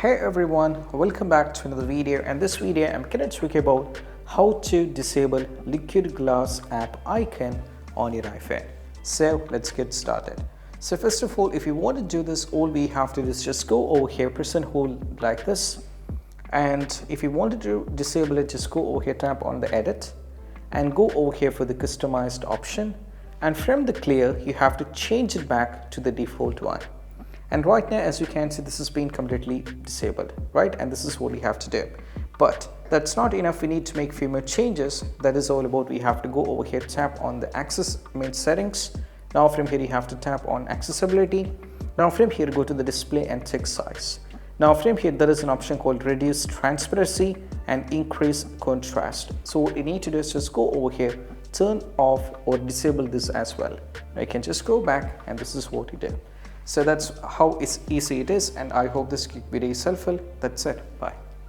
Hey everyone, welcome back to another video. And this video I'm going to talk about how to disable liquid glass app icon on your iPhone. So let's get started. So first of all, if you want to do this, all we have to do is just go over here, press and hold like this. And if you wanted to disable it, just go over here, tap on the edit and go over here for the customized option. And from the clear, you have to change it back to the default one. And right now, as you can see, this has been completely disabled, right? And this is what we have to do. But that's not enough. We need to make few more changes. That is all about, we have to go over here, tap on the settings. Now from here, you have to tap on accessibility. Now from here, go to the display and text size. Now from here, there is an option called reduce transparency and increase contrast. So what you need to do is just go over here, turn off or disable this as well. Now you can just go back and this is what you do. So that's how easy it is, and I hope this video is helpful. That's it. Bye.